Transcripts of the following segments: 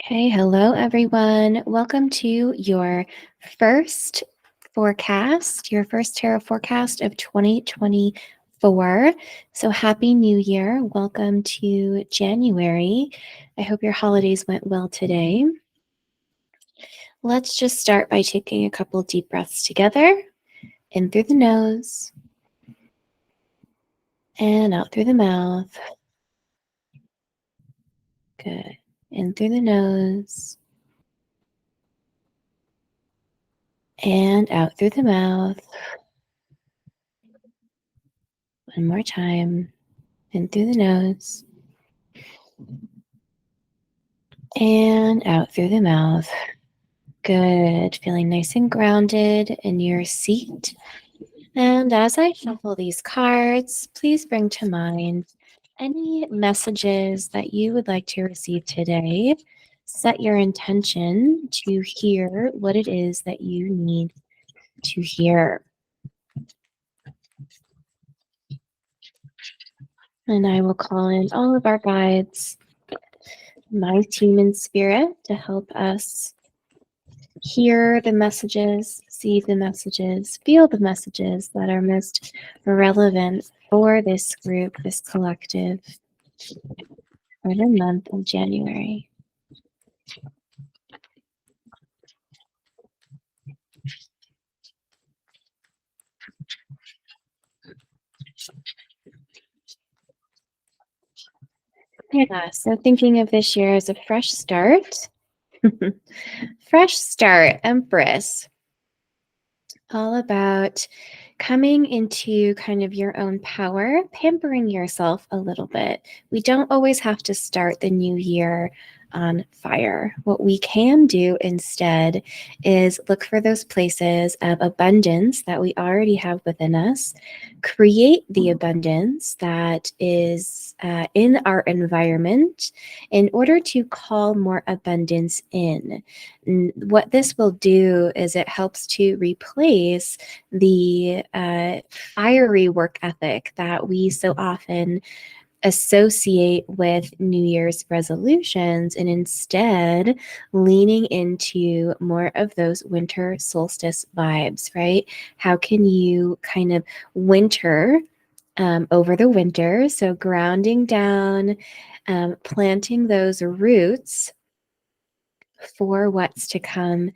Hey, hello everyone. Welcome to your first your first tarot forecast of 2024. So happy New Year. Welcome to January. I hope your holidays went well today. Let's just start by taking a couple deep breaths together. In through the nose and out through the mouth. Good. In through the nose and out through the mouth. One more time. In through the nose and out through the mouth. Good. Feeling nice and grounded in your seat. And as I shuffle these cards, please bring to mind any messages that you would like to receive today. Set your intention to hear what it is that you need to hear. And I will call in all of our guides, my team in spirit, to help us hear the messages, see the messages, feel the messages that are most relevant for this group, this collective, for the month of January. Yeah, so thinking of this year as a fresh start. Fresh start, Empress. All about coming into kind of your own power, pampering yourself a little bit. We don't always have to start the new year on fire. What we can do instead is look for those places of abundance that we already have within us, create the abundance that is in our environment in order to call more abundance in. And what this will do is it helps to replace the fiery work ethic that we so often associate with New Year's resolutions, and instead leaning into more of those winter solstice vibes, right? How can you kind of winter over the winter? So grounding down, planting those roots for what's to come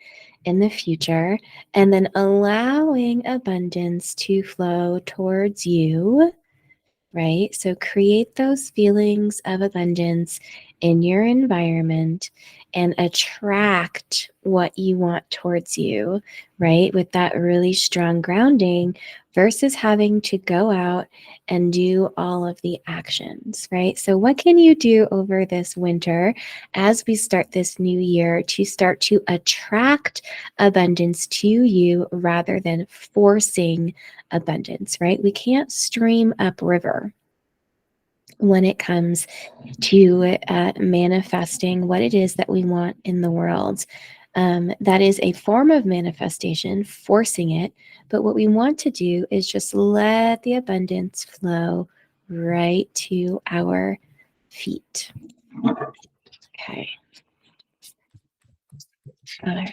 in the future, and then allowing abundance to flow towards you, right? So create those feelings of abundance in your environment and attract what you want towards you, right? With that really strong grounding versus having to go out and do all of the actions, right? So, what can you do over this winter as we start this new year to start to attract abundance to you rather than forcing abundance, right? We can't stream upriver when it comes to manifesting what it is that we want in the world. That is a form of manifestation, forcing it. But what we want to do is just let the abundance flow right to our feet. Okay. All right.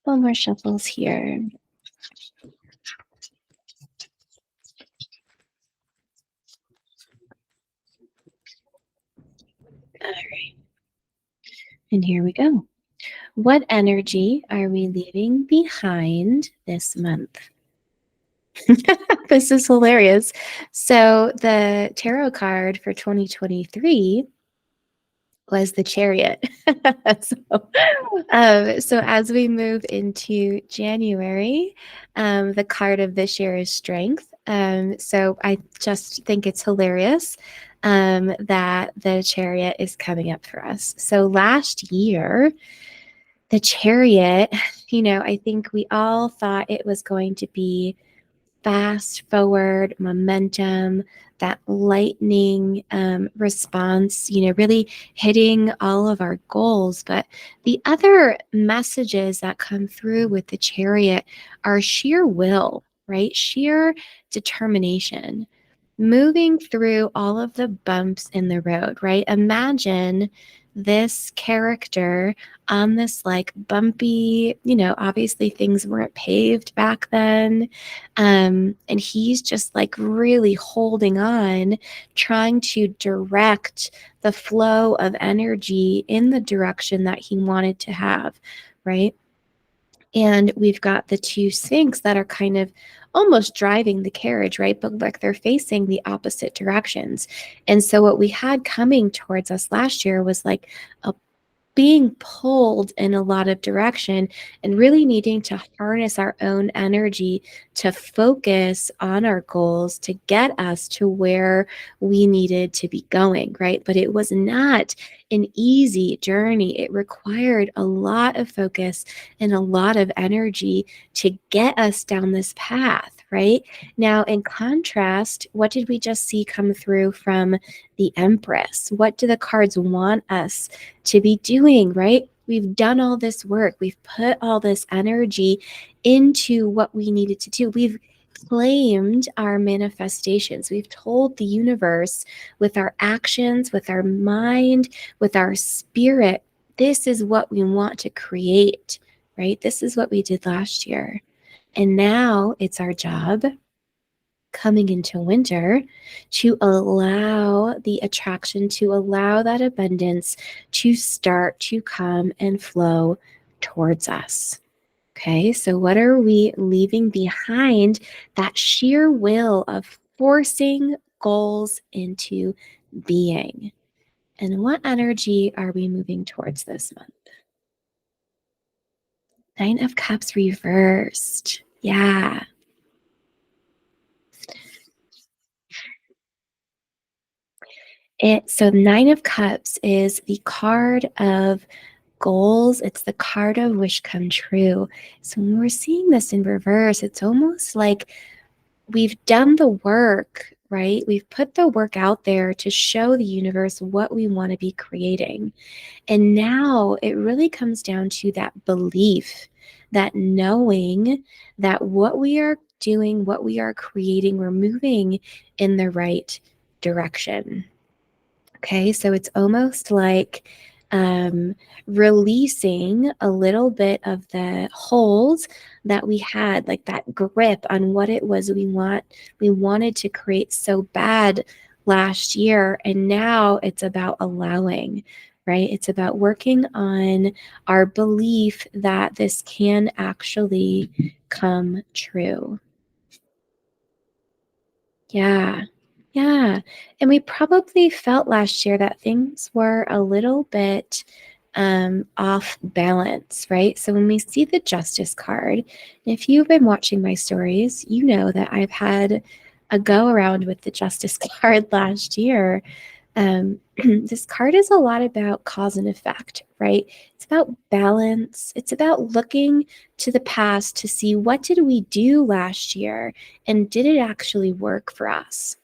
One more shuffles here. All right. And here we go. What energy are we leaving behind this month? This is hilarious. So the tarot card for 2023 was the Chariot. So as we move into January, the card of this year is Strength. So I just think it's hilarious that the Chariot is coming up for us. So last year, the Chariot, I think we all thought it was going to be fast forward momentum, that lightning response, really hitting all of our goals. But the other messages that come through with the Chariot are sheer will, right? Sheer determination. moving through all of the bumps in the road, right? Imagine this character on this like bumpy, obviously things weren't paved back then. And he's just like really holding on, trying to direct the flow of energy in the direction that he wanted to have, right? And we've got the two sinks that are kind of almost driving the carriage, right? But like they're facing the opposite directions. And so what we had coming towards us last year was like a being pulled in a lot of direction and really needing to harness our own energy to focus on our goals to get us to where we needed to be going, right? But it was not an easy journey. It required a lot of focus and a lot of energy to get us down this path, right? Now, in contrast, what did we just see come through from the Empress? What do the cards want us to be doing, right? We've done all this work. We've put all this energy into what we needed to do. We've claimed our manifestations. We've told the universe with our actions, with our mind, with our spirit, this is what we want to create, right? This is what we did last year. And now it's our job coming into winter to allow the attraction, to allow that abundance to start to come and flow towards us. Okay, so what are we leaving behind? That sheer will of forcing goals into being. And what energy are we moving towards this month? Nine of Cups reversed. Yeah. So Nine of Cups is the card of goals. It's the card of wish come true. So when we're seeing this in reverse, it's almost like we've done the work, right? We've put the work out there to show the universe what we want to be creating. And now it really comes down to that belief, that knowing that what we are doing, what we are creating, we're moving in the right direction. Okay, so it's almost like releasing a little bit of the hold that we had, like that grip on what it was we wanted to create so bad last year. And now it's about allowing, right? It's about working on our belief that this can actually come true. Yeah. Yeah. And we probably felt last year that things were a little bit off balance, right? So when we see the Justice card, and if you've been watching my stories, you know that I've had a go around with the Justice card last year. This card is a lot about cause and effect, right? It's about balance. It's about looking to the past to see what did we do last year and did it actually work for us?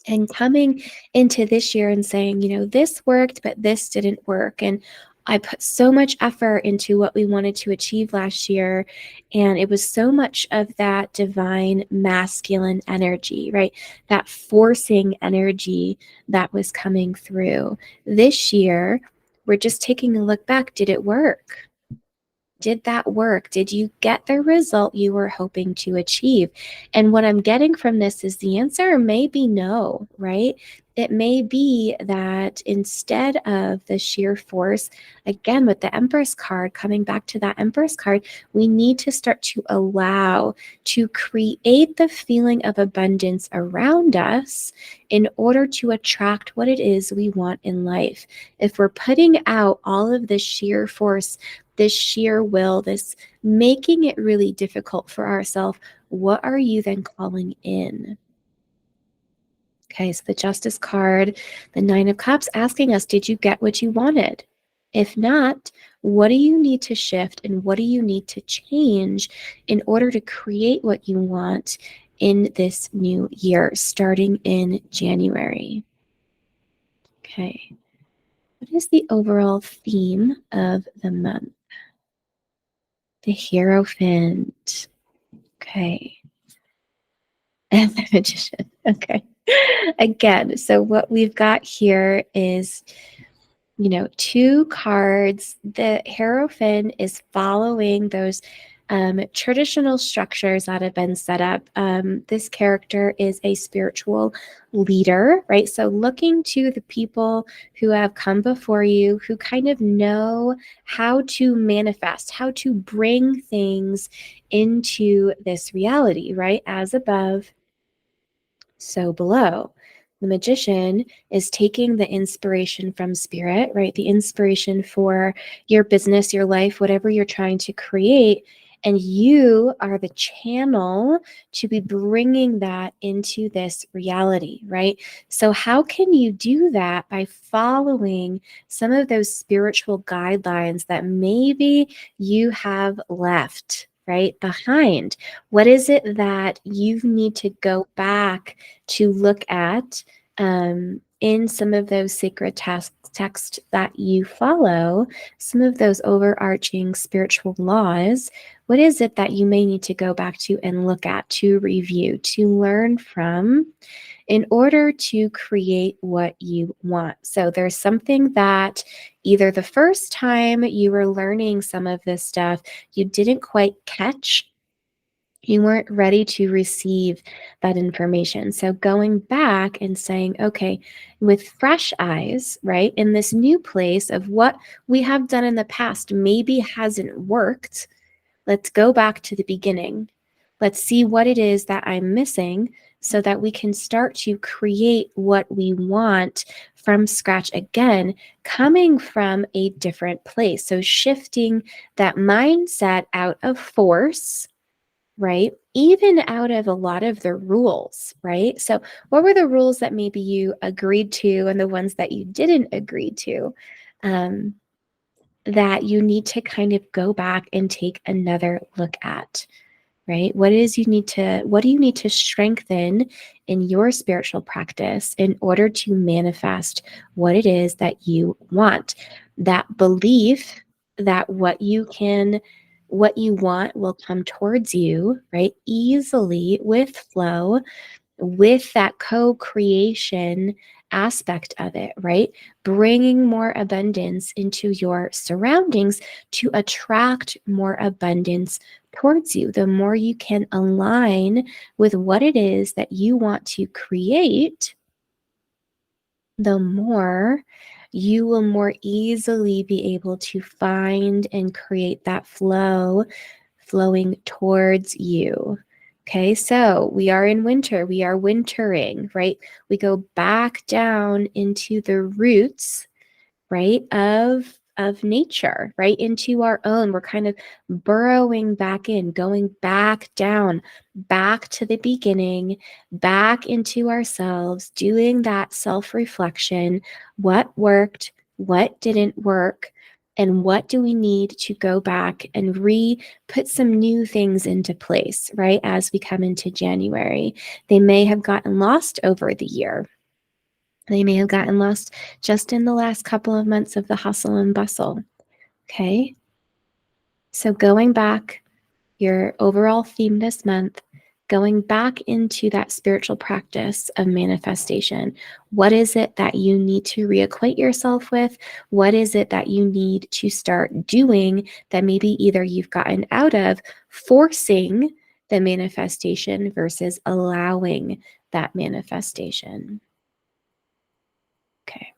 And coming into this year and saying, this worked, but this didn't work. And I put so much effort into what we wanted to achieve last year. And it was so much of that divine masculine energy, right? That forcing energy that was coming through. This year, we're just taking a look back. Did it work? Did that work? Did you get the result you were hoping to achieve? And what I'm getting from this is the answer may be no, right? It may be that instead of the sheer force, again, with the Empress card, coming back to that Empress card, we need to start to allow to create the feeling of abundance around us in order to attract what it is we want in life. If we're putting out all of this sheer force, this sheer will, this making it really difficult for ourselves, what are you then calling in? Okay, so the Justice card, the Nine of Cups, asking us, did you get what you wanted? If not, what do you need to shift and what do you need to change in order to create what you want in this new year, starting in January? Okay, what is the overall theme of the month? The Hierophant. Okay. And the Magician. Okay. Again, so what we've got here is, two cards. The Hierophant is following those traditional structures that have been set up. This character is a spiritual leader, right? So looking to the people who have come before you, who kind of know how to manifest, how to bring things into this reality, right? As above, so below. The Magician is taking the inspiration from spirit, right? The inspiration for your business, your life, whatever you're trying to create. And you are the channel to be bringing that into this reality, right? So, how can you do that? By following some of those spiritual guidelines that maybe you have left, right, behind. What is it that you need to go back to look at in some of those sacred texts that you follow, some of those overarching spiritual laws? What is it that you may need to go back to and look at, to review, to learn from, in order to create what you want? So there's something that either the first time you were learning some of this stuff, you didn't quite catch. You weren't ready to receive that information. So going back and saying, okay, with fresh eyes, right, in this new place of what we have done in the past maybe hasn't worked. Let's go back to the beginning. Let's see what it is that I'm missing so that we can start to create what we want from scratch again, coming from a different place. So shifting that mindset out of force, right? Even out of a lot of the rules, right? So, what were the rules that maybe you agreed to and the ones that you didn't agree to? Um, that you need to kind of go back and take another look at, right? What do you need to strengthen in your spiritual practice in order to manifest what it is that you want? That belief that what you want will come towards you, right? Easily, with flow, with that co-creation aspect of it, right? Bringing more abundance into your surroundings to attract more abundance towards you. The more you can align with what it is that you want to create, the more you will more easily be able to find and create that flow flowing towards you. Okay, so we are in winter, we are wintering, right? We go back down into the roots, right, of nature, right, into our own. We're kind of burrowing back in, going back down, back to the beginning, back into ourselves, doing that self-reflection. What worked, what didn't work, and what do we need to go back and put some new things into place, right, as we come into January? They may have gotten lost over the year. They may have gotten lost just in the last couple of months of the hustle and bustle. Okay. So going back, your overall theme this month, going back into that spiritual practice of manifestation. What is it that you need to reacquaint yourself with? What is it that you need to start doing that maybe either you've gotten out of, forcing the manifestation versus allowing that manifestation? Okay.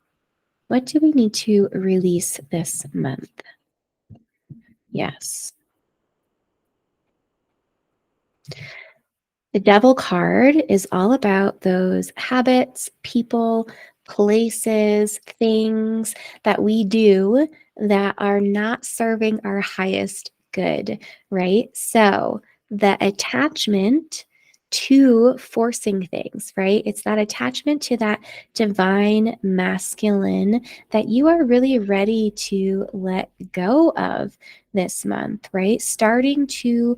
What do we need to release this month? Yes. The Devil card is all about those habits, people, places, things that we do that are not serving our highest good, right? So the attachment to forcing things, right? It's that attachment to that divine masculine that you are really ready to let go of this month, right? Starting to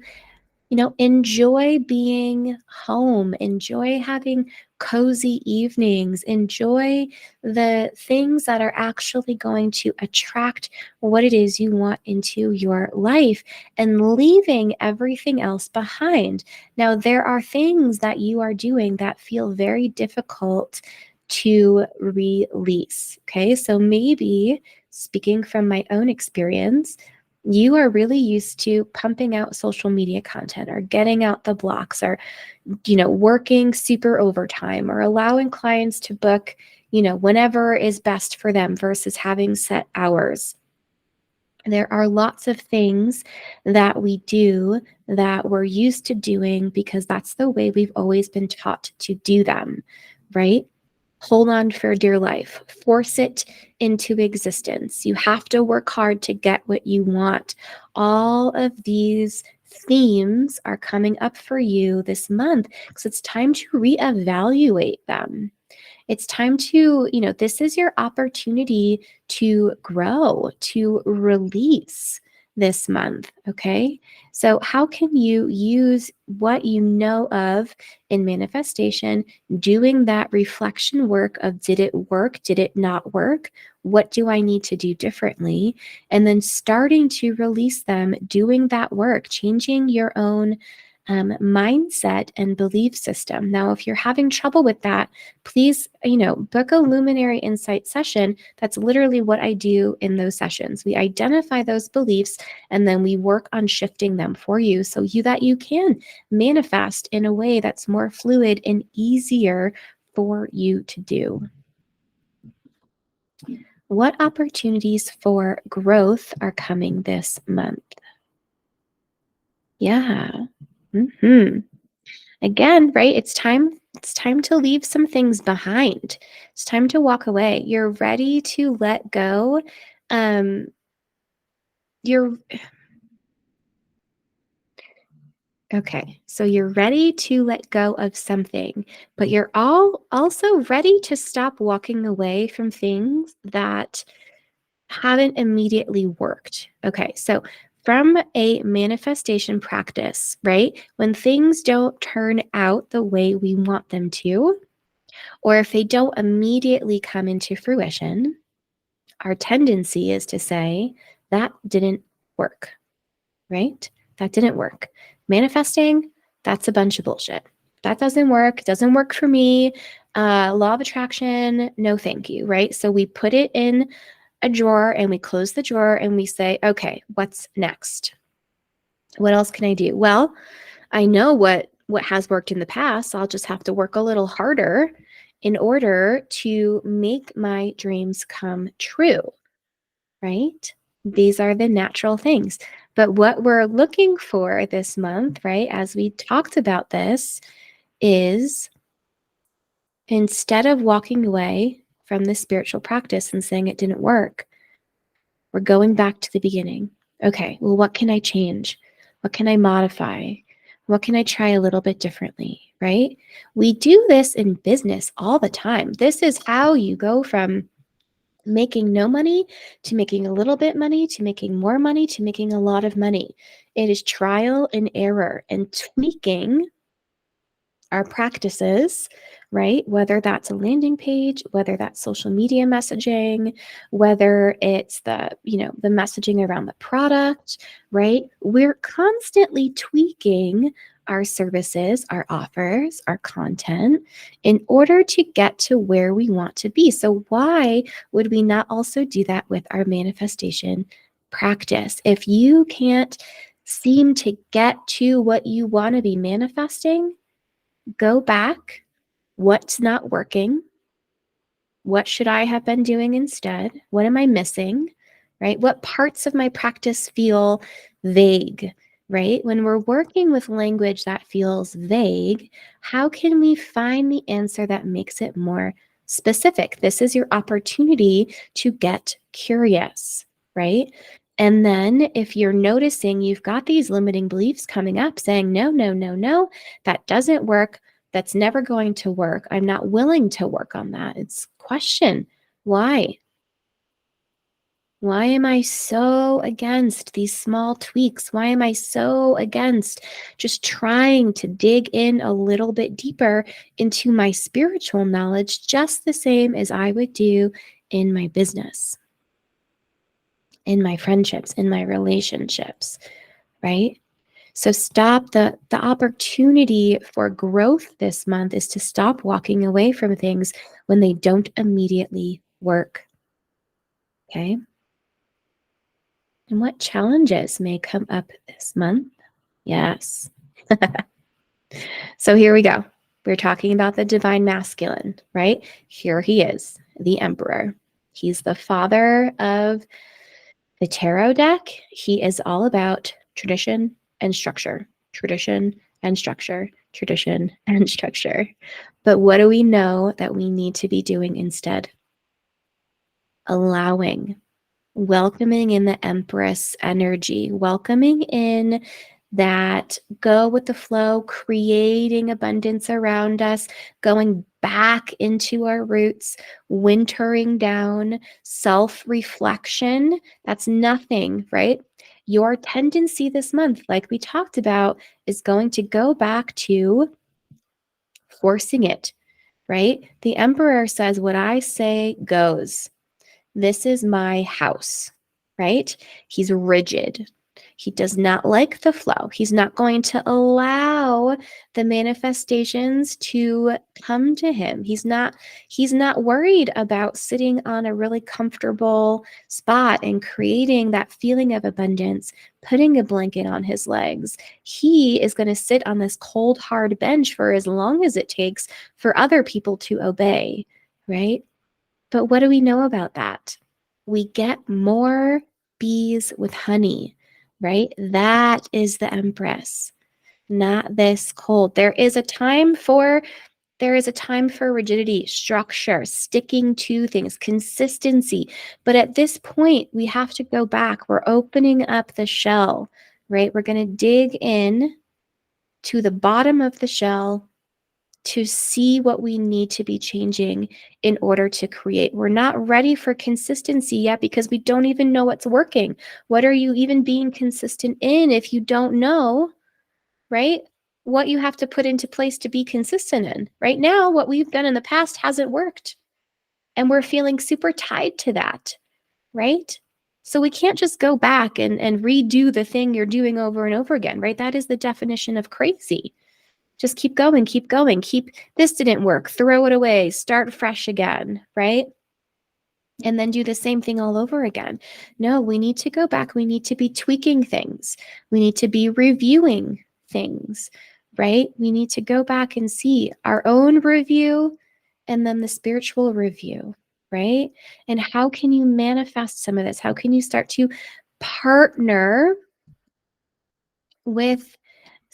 Enjoy being home, enjoy having cozy evenings, enjoy the things that are actually going to attract what it is you want into your life and leaving everything else behind. Now, there are things that you are doing that feel very difficult to release. Okay. So maybe speaking from my own experience, you are really used to pumping out social media content or getting out the blocks or working super overtime or allowing clients to book whenever is best for them versus having set hours. There are lots of things that we do that we're used to doing because that's the way we've always been taught to do them, right? Hold on for dear life, force it into existence. You have to work hard to get what you want. All of these themes are coming up for you this month because it's time to reevaluate them. It's time to, this is your opportunity to grow, to release this month. Okay. So, how can you use what you know of in manifestation, doing that reflection work of did it work? Did it not work? What do I need to do differently? And then starting to release them, doing that work, changing your own mindset and belief system. Now, if you're having trouble with that, please, book a luminary insight session. That's literally what I do in those sessions. We identify those beliefs and then we work on shifting them for you so that you can manifest in a way that's more fluid and easier for you to do. What opportunities for growth are coming this month? Yeah. Again, right? It's time to leave some things behind. It's time to walk away. You're ready to let go. You're okay. So you're ready to let go of something, but you're all also ready to stop walking away from things that haven't immediately worked. Okay. So from a manifestation practice, right? When things don't turn out the way we want them to, or if they don't immediately come into fruition, our tendency is to say, that didn't work, right? That didn't work. Manifesting, that's a bunch of bullshit. That doesn't work. It doesn't work for me. Law of attraction, no thank you, right? So we put it in a drawer and we close the drawer and we say, okay, what's next? What else can I do? Well, I know what has worked in the past. So I'll just have to work a little harder in order to make my dreams come true, right? These are the natural things. But what we're looking for this month, right, as we talked about this, is instead of walking away from the spiritual practice and saying it didn't work, we're going back to the beginning. Okay, well, what can I change? What can I modify? What can I try a little bit differently, right? We do this in business all the time. This is how you go from making no money to making a little bit money to making more money to making a lot of money. It is trial and error and tweaking our practices, right? Whether that's a landing page, whether that's social media messaging, whether it's the messaging around the product, right? We're constantly tweaking our services, our offers, our content in order to get to where we want to be. So why would we not also do that with our manifestation practice? If you can't seem to get to what you want to be manifesting, go back. What's not working? What should I have been doing instead? What am I missing? Right? What parts of my practice feel vague? Right? When we're working with language that feels vague, how can we find the answer that makes it more specific? This is your opportunity to get curious, right? And then if you're noticing you've got these limiting beliefs coming up saying, no, no, no, no, that doesn't work. That's never going to work. I'm not willing to work on that. It's question why? Why am I so against these small tweaks? Why am I so against just trying to dig in a little bit deeper into my spiritual knowledge, just the same as I would do in my business, in my friendships, in my relationships, right? So stop the opportunity for growth this month is to stop walking away from things when they don't immediately work. Okay? And what challenges may come up this month? Yes. So here we go. We're talking about the divine masculine, right? Here he is, the emperor. He's the father of the tarot deck. He is all about tradition and structure, tradition and structure, tradition and structure. But what do we know that we need to be doing instead? Allowing, welcoming in the Empress energy, welcoming in that go with the flow, creating abundance around us, going back into our roots, wintering down, self-reflection. That's nothing, right? Your tendency this month, like we talked about, is going to go back to forcing it, right? The Emperor says, what I say goes. This is my house, right? He's rigid. He does not like the flow. He's not going to allow the manifestations to come to him. He's not worried about sitting on a really comfortable spot and creating that feeling of abundance, putting a blanket on his legs. He is going to sit on this cold, hard bench for as long as it takes for other people to obey, right? But what do we know about that? We get more bees with honey, right? That is the Empress, not this cold. There is a time for rigidity, structure, sticking to things, consistency. But at this point, we have to go back. We're opening up the shell, right? We're going to dig in to the bottom of the shell to see what we need to be changing in order to create. We're not ready for consistency yet because we don't even know what's working. What are you even being consistent in if you don't know, right? What you have to put into place to be consistent in. Right now, what we've done in the past hasn't worked. And we're feeling super tied to that, right? So we can't just go back and redo the thing you're doing over and over again, right? That is the definition of crazy. Just keep going, this didn't work, throw it away, start fresh again, right? And then do the same thing all over again. No, we need to go back. We need to be tweaking things. We need to be reviewing things, right? We need to go back and see our own review and then the spiritual review, right? And how can you manifest some of this? How can you start to partner with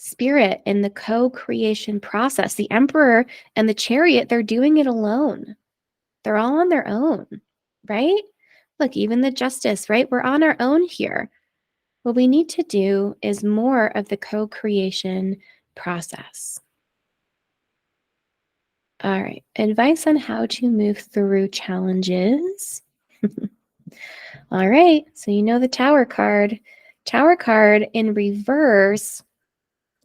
spirit in the co-creation process? The Emperor and the Chariot, they're doing it alone. They're all on their own, right? Look, even the Justice, right? We're on our own here. What we need to do is more of the co-creation process. All right, advice on how to move through challenges. All right, so you know the Tower card. Tower card in reverse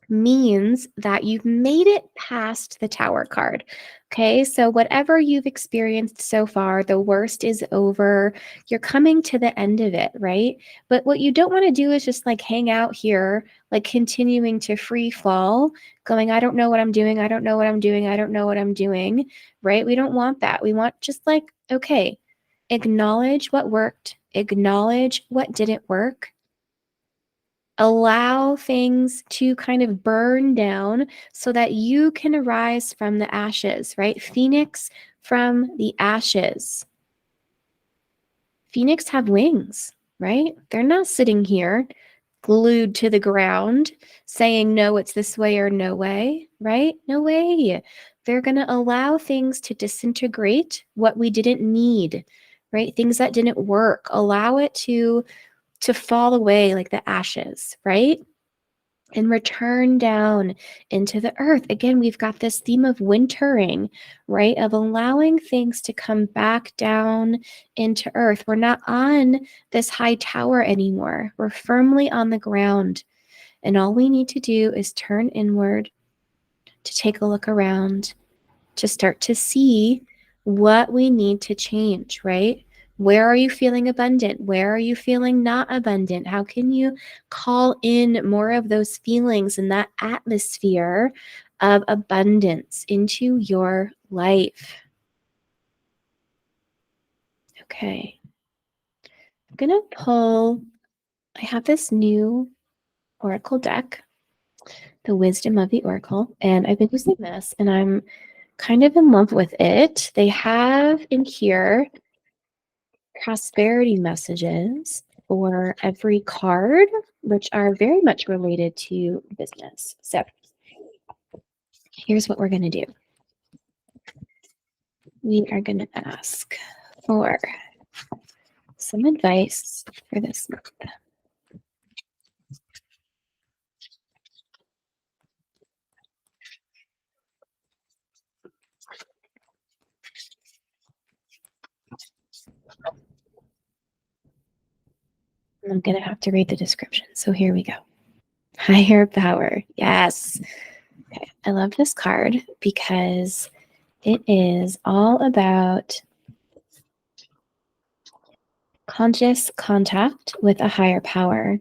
means that you've made it past the Tower card. Okay, so whatever you've experienced so far, the worst is over. You're coming to the end of it, right? But what you don't want to do is just like hang out here, like continuing to free fall, going, I don't know what I'm doing. I don't know what I'm doing. I don't know what I'm doing, right? We don't want that. We want just like, okay, acknowledge what worked, acknowledge what didn't work, allow things to kind of burn down so that you can arise from the ashes, right? Phoenix from the ashes. Phoenix have wings, right? They're not sitting here glued to the ground saying, no, it's this way or no way, right? No way. They're going to allow things to disintegrate what we didn't need, right? Things that didn't work. Allow it to fall away like the ashes, right? and return down into the earth. Again, we've got this theme of wintering, right? Of allowing things to come back down into earth. We're not on this high tower anymore. We're firmly on the ground. And all we need to do is turn inward, to take a look around, to start to see what we need to change, right? Where are you feeling abundant? Where are you feeling not abundant? How can you call in more of those feelings and that atmosphere of abundance into your life? Okay. I'm going to pull, I have this new oracle deck, the Wisdom of the Oracle, and I've been using this and I'm kind of in love with it. They have in here prosperity messages for every card, which are very much related to business. So here's what we're going to do. We are going to ask for some advice for this month. I'm going to have to read the description. So here we go. Higher power. Yes. Okay. I love this card because it is all about conscious contact with a higher power,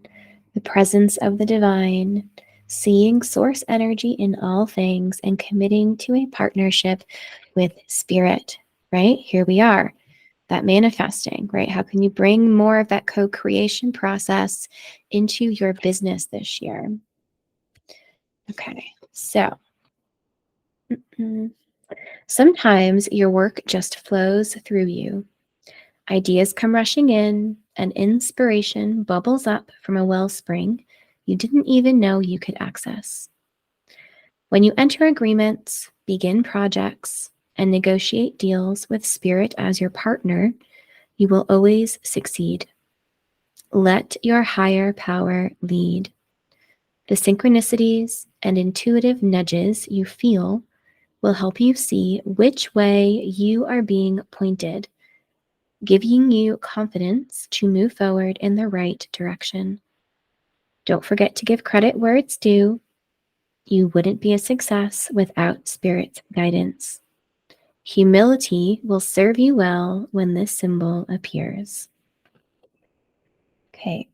the presence of the divine, seeing source energy in all things, and committing to a partnership with spirit, right? Here we are, that manifesting, right? How can you bring more of that co-creation process into your business this year? Okay, so sometimes your work just flows through you. Ideas come rushing in, and inspiration bubbles up from a wellspring you didn't even know you could access. When you enter agreements, begin projects, and negotiate deals with spirit as your partner, you will always succeed. Let your higher power lead. The synchronicities and intuitive nudges you feel will help you see which way you are being pointed, giving you confidence to move forward in the right direction. Don't forget to give credit where it's due. You wouldn't be a success without Spirit's guidance. Humility will serve you well when this symbol appears. Okay,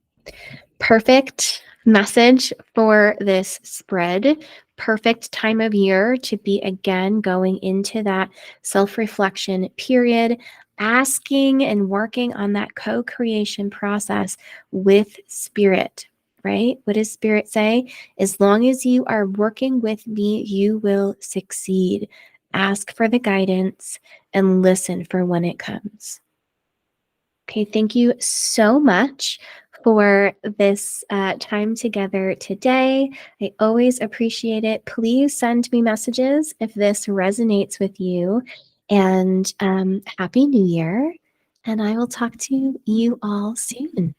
perfect message for this spread. Perfect time of year to be again going into that self-reflection period, asking and working on that co-creation process with spirit, right? What does spirit say? As long as you are working with me, you will succeed. Ask for the guidance and listen for when it comes. Okay, thank you so much for this time together today. I always appreciate it. Please send me messages if this resonates with you. And Happy New Year. And I will talk to you all soon.